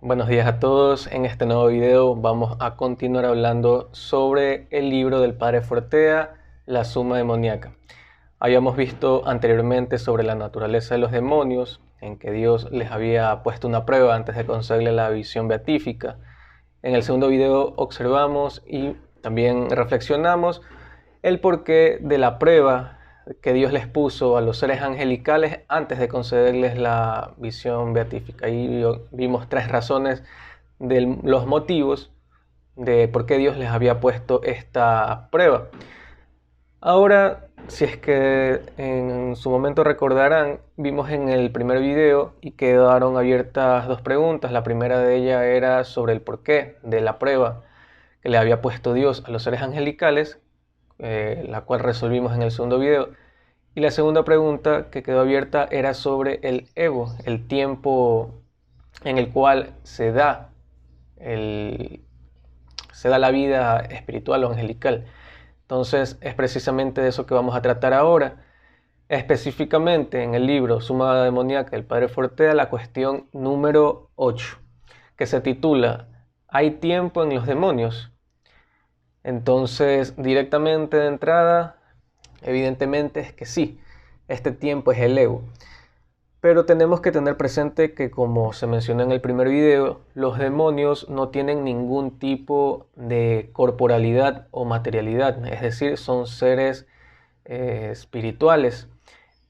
Buenos días a todos. En este nuevo video vamos a continuar hablando sobre el libro del Padre Fortea, La Suma Demoníaca. Habíamos visto anteriormente sobre la naturaleza de los demonios, en que Dios les había puesto una prueba antes de concederle la visión beatífica. En el segundo video observamos y también reflexionamos el porqué de la prueba que Dios les puso a los seres angelicales antes de concederles la visión beatífica. Ahí vimos tres razones de los motivos de por qué Dios les había puesto esta prueba. Ahora, si es que en su momento recordarán, vimos en el primer video y quedaron abiertas dos preguntas. La primera de ellas era sobre el porqué de la prueba que le había puesto Dios a los seres angelicales, la cual resolvimos en el segundo video. Y la segunda pregunta que quedó abierta era sobre el ego, el tiempo en el cual se da la vida espiritual o angelical. Entonces es precisamente de eso que vamos a tratar ahora. Específicamente en el libro Suma Demoníaca del Padre Fortea, la cuestión número 8, que se titula ¿Hay tiempo en los demonios? Entonces, directamente de entrada, evidentemente es que sí, este tiempo es el ego. Pero tenemos que tener presente que, como se mencionó en el primer video, los demonios no tienen ningún tipo de corporalidad o materialidad, es decir, son seres espirituales.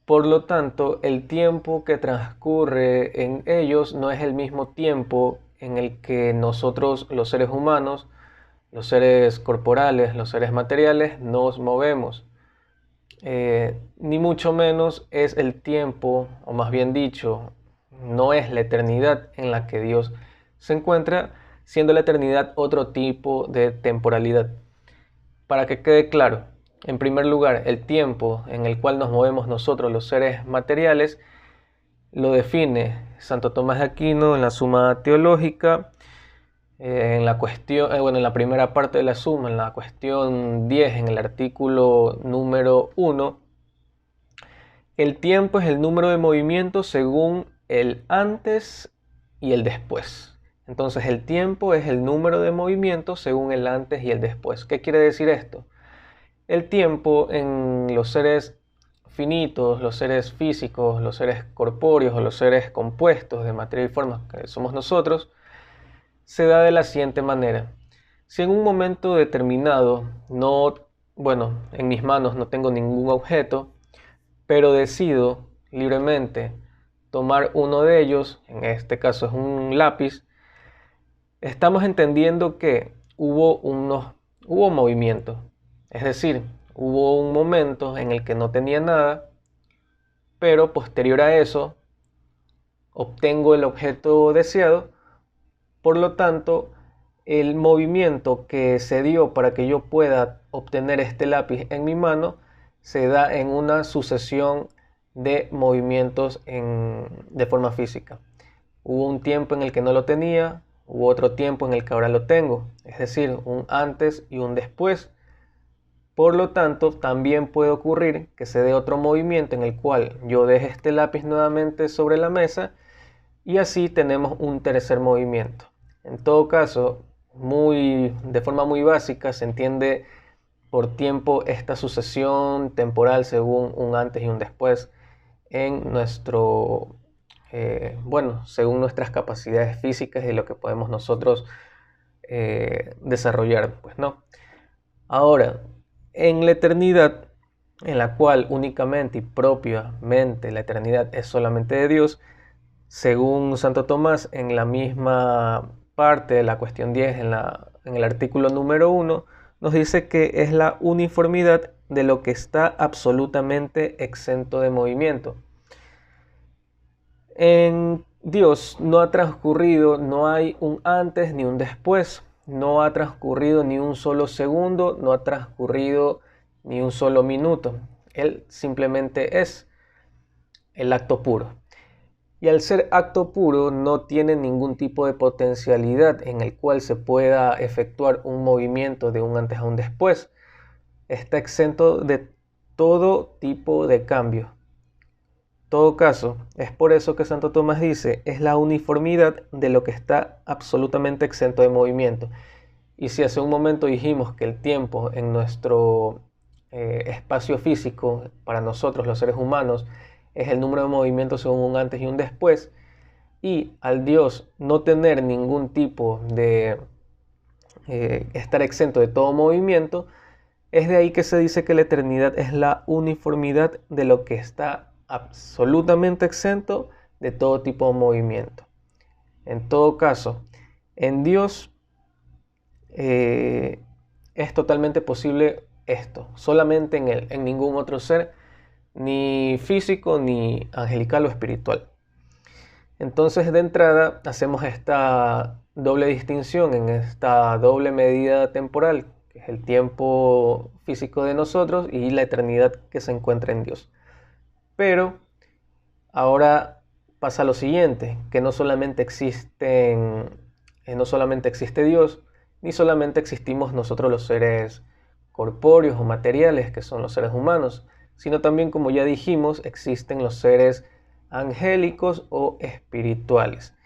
Por lo tanto, el tiempo que transcurre en ellos no es el mismo tiempo en el que nosotros, los seres humanos, los seres corporales, los seres materiales, nos movemos. Ni mucho menos es el tiempo, o más bien dicho, no es la eternidad en la que Dios se encuentra, siendo la eternidad otro tipo de temporalidad. Para que quede claro, en primer lugar, el tiempo en el cual nos movemos nosotros, los seres materiales, lo define Santo Tomás de Aquino en la Suma Teológica, en la cuestión, en la primera parte de la suma, en la cuestión 10, en el artículo número 1, el tiempo es el número de movimientos según el antes y el después. Entonces el tiempo es el número de movimientos según el antes y el después. ¿Qué quiere decir esto? El tiempo en los seres finitos, los seres físicos, los seres corpóreos o los seres compuestos de materia y forma que somos nosotros, se da de la siguiente manera. Si en un momento determinado en mis manos no tengo ningún objeto, pero decido libremente tomar uno de ellos, en este caso es un lápiz, estamos entendiendo que hubo movimiento. Es decir, hubo un momento en el que no tenía nada, pero posterior a eso obtengo el objeto deseado. Por lo tanto, el movimiento que se dio para que yo pueda obtener este lápiz en mi mano se da en una sucesión de movimientos de forma física. Hubo un tiempo en el que no lo tenía, hubo otro tiempo en el que ahora lo tengo, es decir, un antes y un después. Por lo tanto, también puede ocurrir que se dé otro movimiento en el cual yo deje este lápiz nuevamente sobre la mesa y así tenemos un tercer movimiento. En todo caso, de forma muy básica, se entiende por tiempo esta sucesión temporal según un antes y un después en según nuestras capacidades físicas y lo que podemos nosotros desarrollar, pues no. Ahora, en la eternidad, en la cual únicamente y propiamente la eternidad es solamente de Dios, según Santo Tomás, en la misma parte de la cuestión 10, en el artículo número 1, nos dice que es la uniformidad de lo que está absolutamente exento de movimiento. En Dios no ha transcurrido, no hay un antes ni un después, no ha transcurrido ni un solo segundo, no ha transcurrido ni un solo minuto. Él simplemente es el acto puro. Y al ser acto puro no tiene ningún tipo de potencialidad en el cual se pueda efectuar un movimiento de un antes a un después. Está exento de todo tipo de cambio. todo caso, es por eso que Santo Tomás dice, es la uniformidad de lo que está absolutamente exento de movimiento. Y si hace un momento dijimos que el tiempo en nuestro espacio físico, para nosotros los seres humanos, es el número de movimientos según un antes y un después, y al Dios no tener ningún tipo de estar exento de todo movimiento, es de ahí que se dice que la eternidad es la uniformidad de lo que está absolutamente exento de todo tipo de movimiento. En todo caso, en Dios es totalmente posible esto, solamente en Él, en ningún otro ser, ni físico, ni angelical o espiritual. Entonces, de entrada, hacemos esta doble distinción en esta doble medida temporal, que es el tiempo físico de nosotros y la eternidad que se encuentra en Dios. Pero ahora pasa lo siguiente, que no solamente existe Dios, ni solamente existimos nosotros los seres corpóreos o materiales, que son los seres humanos, sino también, como ya dijimos, existen los seres angélicos o espirituales.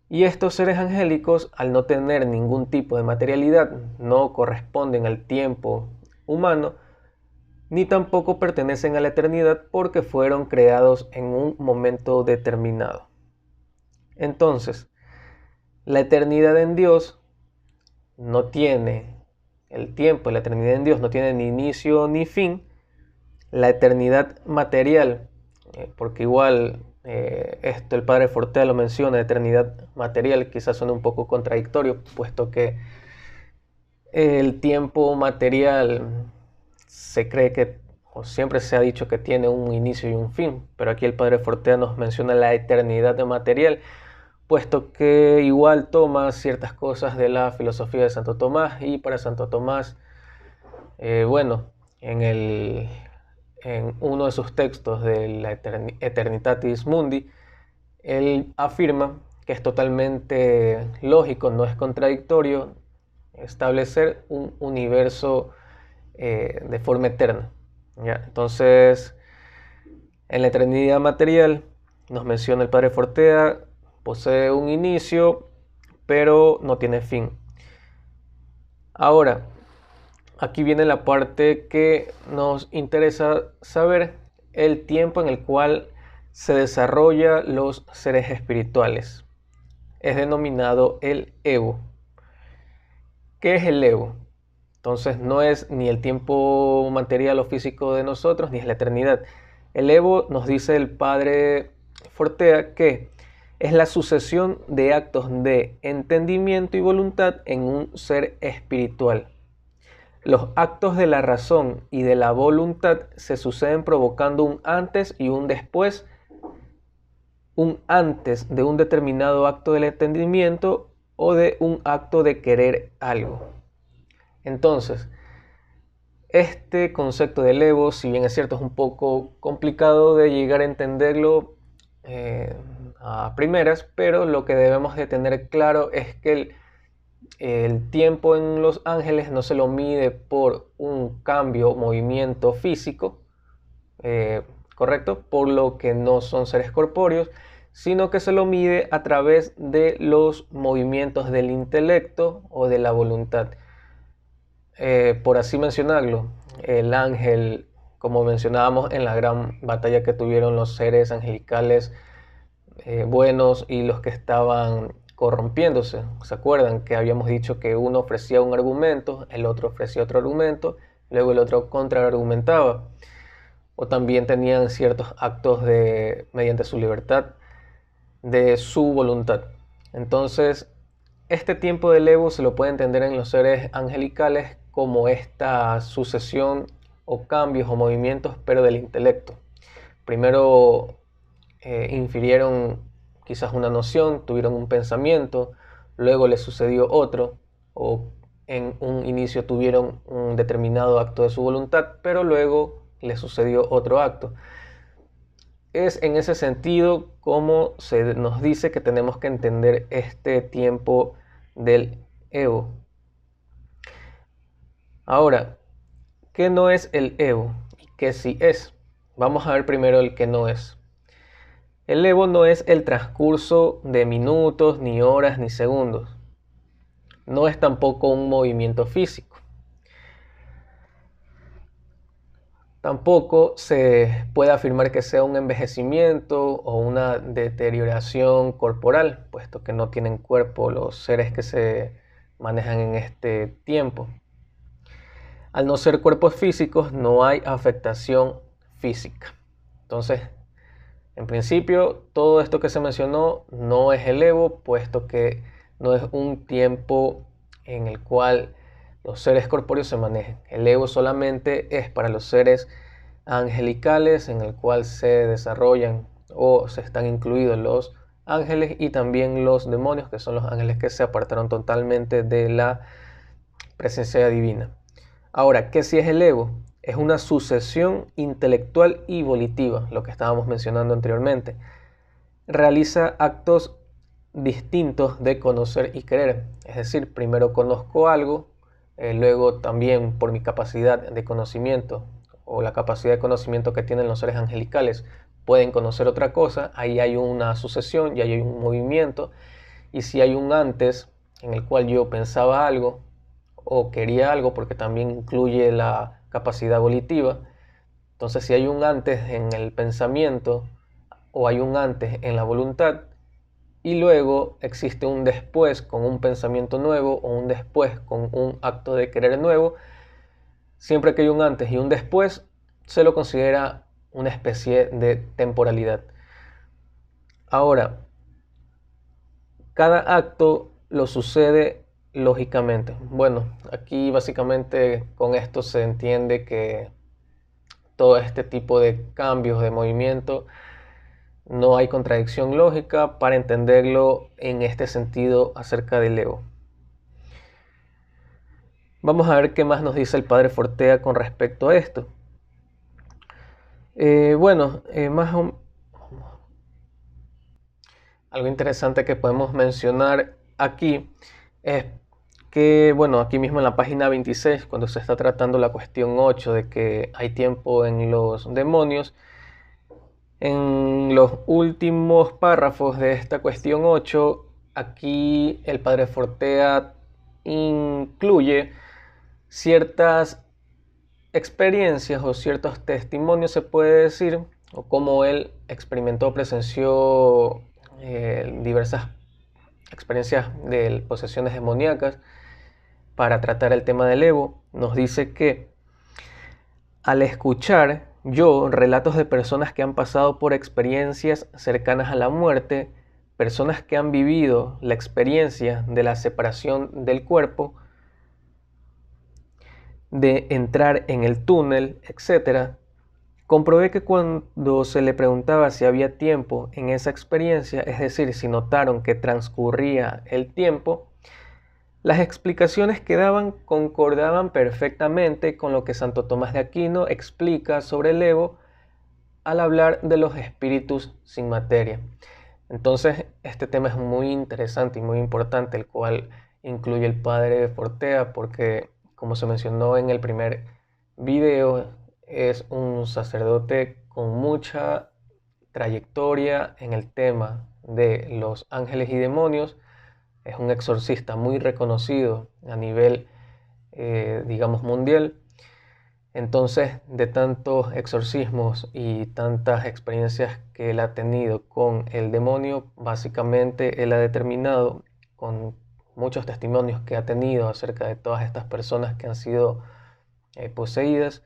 Y estos seres angélicos, al no tener ningún tipo de materialidad, no corresponden al tiempo humano, ni tampoco pertenecen a la eternidad porque fueron creados en un momento determinado. Entonces, la eternidad en Dios no tiene, el tiempo, la eternidad en Dios no tiene ni inicio ni fin. La eternidad material, porque igual esto el padre Fortea lo menciona, eternidad material, quizás suene un poco contradictorio, puesto que el tiempo material se cree que, o siempre se ha dicho que tiene un inicio y un fin, pero aquí el padre Fortea nos menciona la eternidad material, puesto que igual toma ciertas cosas de la filosofía de Santo Tomás, y para Santo Tomás, bueno, en uno de sus textos de la Eternitatis Mundi, él afirma que es totalmente lógico, no es contradictorio, establecer un universo de forma eterna. ¿Ya? Entonces, en la eternidad material, nos menciona el padre Fortea, posee un inicio, pero no tiene fin. Ahora, aquí viene la parte que nos interesa saber, el tiempo en el cual se desarrolla los seres espirituales. Es denominado el Evo. ¿Qué es el Evo? Entonces no es ni el tiempo material o físico de nosotros, ni es la eternidad. El Evo, nos dice el padre Fortea, que es la sucesión de actos de entendimiento y voluntad en un ser espiritual. Los actos de la razón y de la voluntad se suceden provocando un antes y un después, un antes de un determinado acto del entendimiento o de un acto de querer algo. Entonces, este concepto del Evo, si bien es cierto, es un poco complicado de llegar a entenderlo a primeras, pero lo que debemos de tener claro es que el tiempo en los ángeles no se lo mide por un cambio o movimiento físico, ¿correcto? Por lo que no son seres corpóreos, sino que se lo mide a través de los movimientos del intelecto o de la voluntad. Por así mencionarlo, el ángel, como mencionábamos en la gran batalla que tuvieron los seres angelicales buenos y los que estaban corrompiéndose. ¿Se acuerdan que habíamos dicho que uno ofrecía un argumento, el otro ofrecía otro argumento, luego el otro contraargumentaba? O también tenían ciertos actos mediante su libertad, de su voluntad. Entonces, este tiempo del Evo se lo puede entender en los seres angelicales como esta sucesión o cambios o movimientos, pero del intelecto. Primero infirieron quizás una noción, tuvieron un pensamiento, luego les sucedió otro, o en un inicio tuvieron un determinado acto de su voluntad, pero luego les sucedió otro acto. Es en ese sentido como se nos dice que tenemos que entender este tiempo del Evo. Ahora, ¿qué no es el Evo y qué sí es? Vamos a ver primero el que no es. El Evo no es el transcurso de minutos, ni horas, ni segundos. No es tampoco un movimiento físico. Tampoco se puede afirmar que sea un envejecimiento o una deterioración corporal, puesto que no tienen cuerpo los seres que se manejan en este tiempo. Al no ser cuerpos físicos, no hay afectación física. Entonces, en principio, todo esto que se mencionó no es el Evo, puesto que no es un tiempo en el cual los seres corpóreos se manejen. El Evo solamente es para los seres angelicales, en el cual se desarrollan o se están incluidos los ángeles y también los demonios, que son los ángeles que se apartaron totalmente de la presencia divina. Ahora, ¿qué si es el Evo? Es una sucesión intelectual y volitiva, lo que estábamos mencionando anteriormente. Realiza actos distintos de conocer y querer. Es decir, primero conozco algo, luego también por mi capacidad de conocimiento o la capacidad de conocimiento que tienen los seres angelicales, pueden conocer otra cosa. Ahí hay una sucesión y ahí hay un movimiento. Y si hay un antes en el cual yo pensaba algo o quería algo, porque también incluye la capacidad volitiva, entonces si hay un antes en el pensamiento o hay un antes en la voluntad, y luego existe un después con un pensamiento nuevo o un después con un acto de querer nuevo, siempre que hay un antes y un después, se lo considera una especie de temporalidad. Ahora, cada acto lo sucede lógicamente. Bueno, aquí básicamente con esto se entiende que todo este tipo de cambios de movimiento no hay contradicción lógica para entenderlo en este sentido acerca del Evo. Vamos a ver qué más nos dice el padre Fortea con respecto a esto. Algo interesante que podemos mencionar aquí es que, bueno, aquí mismo en la página 26, cuando se está tratando la cuestión 8 de que hay tiempo en los demonios, en los últimos párrafos de esta cuestión 8, aquí el padre Fortea incluye ciertas experiencias o ciertos testimonios, se puede decir, o cómo él experimentó, presenció diversas experiencias de posesiones demoníacas para tratar el tema del Evo. Nos dice que al escuchar yo relatos de personas que han pasado por experiencias cercanas a la muerte, personas que han vivido la experiencia de la separación del cuerpo, de entrar en el túnel, etc., comprobé que cuando se le preguntaba si había tiempo en esa experiencia, es decir, si notaron que transcurría el tiempo, las explicaciones que daban concordaban perfectamente con lo que Santo Tomás de Aquino explica sobre el Evo al hablar de los espíritus sin materia. Entonces, este tema es muy interesante y muy importante, el cual incluye el padre Fortea, porque, como se mencionó en el primer video, es un sacerdote con mucha trayectoria en el tema de los ángeles y demonios. Es un exorcista muy reconocido a nivel, digamos, mundial. Entonces, de tantos exorcismos y tantas experiencias que él ha tenido con el demonio, básicamente él ha determinado, con muchos testimonios que ha tenido acerca de todas estas personas que han sido poseídas,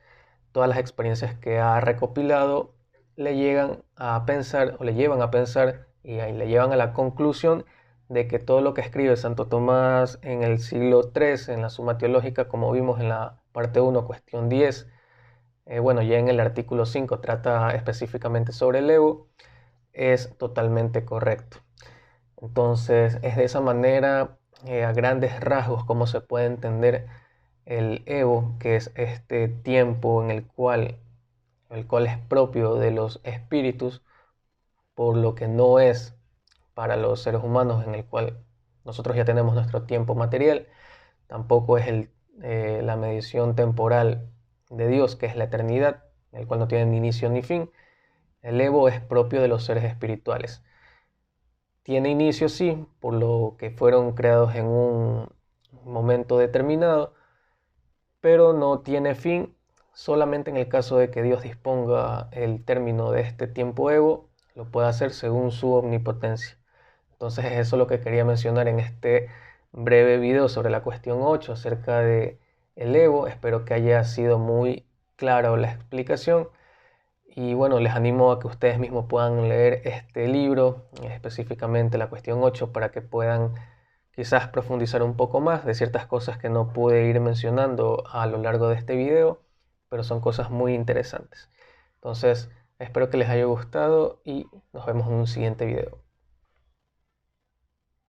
todas las experiencias que ha recopilado, le llegan a pensar, o le llevan a pensar, y ahí le llevan a la conclusión de que todo lo que escribe Santo Tomás en el siglo III, en la Suma Teológica, como vimos en la parte 1, cuestión 10, ya en el artículo 5 trata específicamente sobre el Evo, es totalmente correcto. Entonces, es de esa manera, a grandes rasgos, como se puede entender el Evo, que es este tiempo en el cual es propio de los espíritus, por lo que no es para los seres humanos, en el cual nosotros ya tenemos nuestro tiempo material. Tampoco es la medición temporal de Dios, que es la eternidad, el cual no tiene ni inicio ni fin. El ego es propio de los seres espirituales. Tiene inicio, sí, por lo que fueron creados en un momento determinado, pero no tiene fin. Solamente en el caso de que Dios disponga el término de este tiempo ego, lo puede hacer según su omnipotencia. Entonces es eso lo que quería mencionar en este breve video sobre la cuestión 8 acerca de el ego. Espero que haya sido muy clara la explicación. Y bueno, les animo a que ustedes mismos puedan leer este libro, específicamente la cuestión 8, para que puedan quizás profundizar un poco más de ciertas cosas que no pude ir mencionando a lo largo de este video, pero son cosas muy interesantes. Entonces, espero que les haya gustado y nos vemos en un siguiente video.